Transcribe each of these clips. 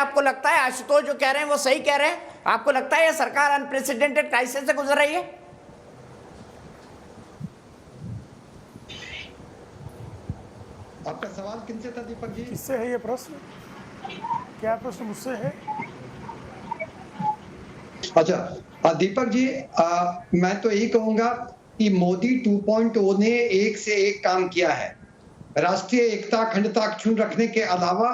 आपको लगता है आशुतोष जो कह रहे हैं वो सही कह रहे हैं? आपको लगता है ये सरकार अनप्रेसिडेंटेड क्राइसिस से गुजर रही है? आपका सवाल किनसे था दीपक जी? किससे है ये प्रश्न? क्या प्रश्न मुझसे है? अच्छा दीपक जी, मैं तो यही कहूंगा कि मोदी 2.0 ने एक से एक काम किया है। राष्ट्रीय एकता अखंडता अक्षुण्ण रखने के अलावा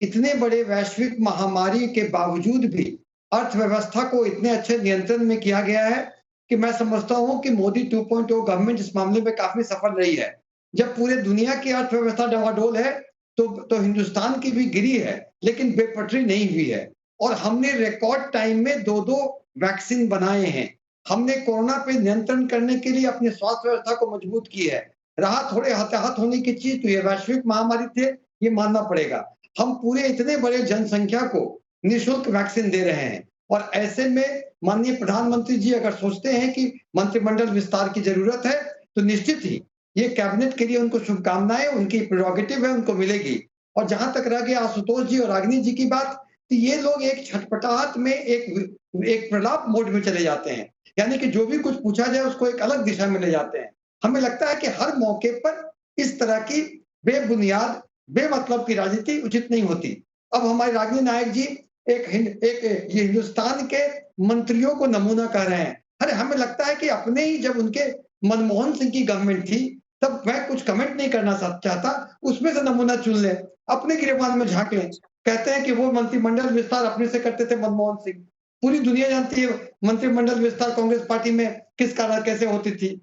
इतने बड़े वैश्विक महामारी के बावजूद भी अर्थव्यवस्था को इतने अच्छे नियंत्रण में किया गया है कि मैं समझता हूं कि मोदी 2.0 गवर्नमेंट इस मामले में काफी सफल रही है। जब पूरे दुनिया की अर्थव्यवस्था डवाडोल है तो हिंदुस्तान की भी गिरी है, लेकिन बेपटरी नहीं हुई है। और हमने रिकॉर्ड टाइम में 2 वैक्सीन बनाए हैं। हमने कोरोना पे नियंत्रण करने के लिए अपनी स्वास्थ्य व्यवस्था को मजबूत की है। रहा थोड़े हताहत होने की चीज तो ये वैश्विक महामारी थे, ये मानना पड़ेगा। हम पूरे इतने बड़े जनसंख्या को निःशुल्क वैक्सीन दे रहे हैं और ऐसे में माननीय प्रधानमंत्री जी अगर सोचते हैं कि मंत्रिमंडल विस्तार की जरूरत है तो निश्चित ही ये कैबिनेट के लिए उनको शुभकामनाएं, उनकी प्रेरोगेटिव है, उनको मिलेगी। और जहां तक रह गया आशुतोष जी और रागिनी जी की बात, तो ये लोग एक छटपटाहट में एक प्रलाप मोड में चले जाते हैं, यानी कि जो भी कुछ पूछा जाए उसको एक अलग दिशा में ले जाते हैं। हमें लगता है कि हर मौके पर इस तरह की बेबुनियाद बेमतलब की राजनीति उचित नहीं होती। अब हमारे रागिनी नायक जी ये हिंदुस्तान के मंत्रियों को नमूना कह रहे हैं। अरे हमें लगता है कि अपने ही जब उनके मनमोहन सिंह की गवर्नमेंट थी तब मैं कुछ कमेंट नहीं करना चाहता, उसमें से नमूना चुन ले, अपने गिरेबान में झांक लें। कहते हैं कि वो मंत्रिमंडल विस्तार अपने से करते थे मनमोहन सिंह। पूरी दुनिया जानती है मंत्रिमंडल विस्तार कांग्रेस पार्टी में किस कारण कैसे होती थी।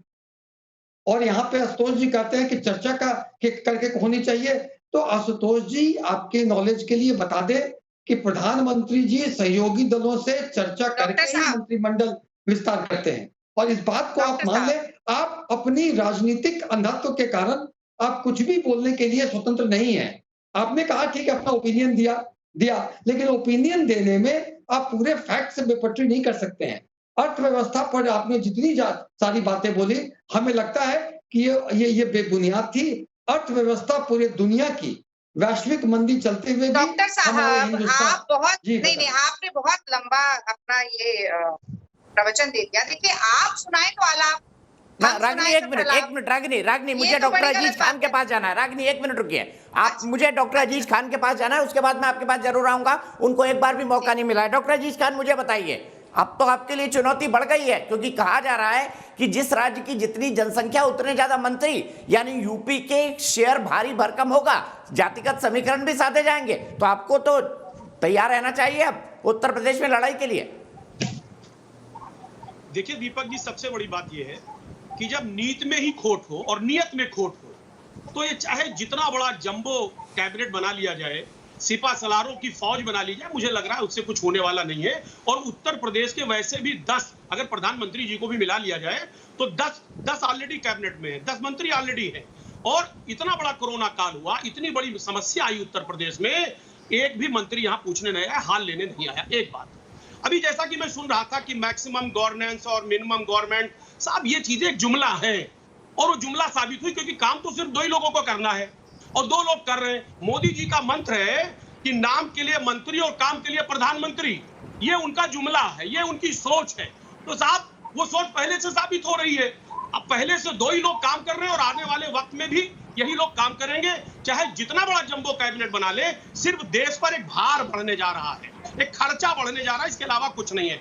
और यहाँ पे आशुतोष जी कहते हैं कि चर्चा करके होनी चाहिए। तो आशुतोष जी आपके नॉलेज के लिए बता दें कि प्रधानमंत्री जी सहयोगी दलों से चर्चा करके ही मंत्रिमंडल विस्तार करते हैं। और इस बात को आप मान लें, आप अपनी राजनीतिक अंधत्व के कारण आप कुछ भी बोलने के लिए स्वतंत्र नहीं है। आपने कहा ठीक है अपना ओपिनियन दिया, लेकिन ओपिनियन देने में आप पूरे फैक्ट से बेपटरी नहीं कर सकते हैं। अर्थव्यवस्था पर आपने जितनी सारी बातें बोली, हमें लगता है कि ये बेबुनियाद थी। अर्थव्यवस्था पूरे दुनिया की वैश्विक मंदी चलते हुए भी डॉक्टर साहब आप बहुत नहीं आपने बहुत लंबा अपना ये प्रवचन दे दिया। देखिए आप सुनाए तो आलाप। रागिनी एक मिनट रागिनी मुझे डॉक्टर अजीज खान के पास जाना है। रागिनी एक मिनट रुकिए, आप मुझे डॉक्टर अजीज खान के पास जाना है, उसके बाद मैं आपके पास जरूर आऊंगा। उनको एक बार भी मौका नहीं मिला है। डॉक्टर अजीज खान मुझे बताइए, अब तो आपके लिए चुनौती बढ़ गई है, क्योंकि कहा जा रहा है कि जिस राज्य की जितनी जनसंख्या उतने ज्यादा मंत्री, यानी यूपी के शेयर भारी भरकम होगा, जातिगत समीकरण भी साधे जाएंगे। तो आपको तो तैयार रहना चाहिए अब उत्तर प्रदेश में लड़ाई के लिए। देखिए दीपक जी, सबसे बड़ी बात यह है कि जब नीत में ही खोट हो और नियत में खोट हो तो ये चाहे जितना बड़ा जंबो कैबिनेट बना लिया जाए, सिपा सलारों की फौज बना ली जाए, मुझे लग रहा है उससे कुछ होने वाला नहीं है। और उत्तर प्रदेश के वैसे भी 10, अगर प्रधानमंत्री जी को भी मिला लिया जाए तो 10 ऑलरेडी कैबिनेट में है, 10 मंत्री ऑलरेडी है। और इतना बड़ा कोरोना काल हुआ, इतनी बड़ी समस्या आई उत्तर प्रदेश में, एक भी मंत्री यहाँ पूछने नहीं आया, हाल लेने नहीं आया। एक बात अभी जैसा कि मैं सुन रहा था कि मैक्सिमम गवर्नेंस और मिनिमम गवर्नमेंट, साहब ये चीजें एक जुमला है और वो जुमला साबित हुई, क्योंकि काम तो सिर्फ 2 ही लोगों को करना है और 2 लोग कर रहे हैं। मोदी जी का मंत्र है कि नाम के लिए मंत्री और काम के लिए प्रधानमंत्री, ये उनका जुमला है, ये उनकी सोच है। तो साहब वो सोच पहले से साबित हो रही है। अब पहले से 2 ही लोग काम कर रहे हैं और आने वाले वक्त में भी यही लोग काम करेंगे। चाहे जितना बड़ा जंबो कैबिनेट बना ले, सिर्फ देश पर एक भार बढ़ने जा रहा है, एक खर्चा बढ़ने जा रहा है, इसके अलावा कुछ नहीं है।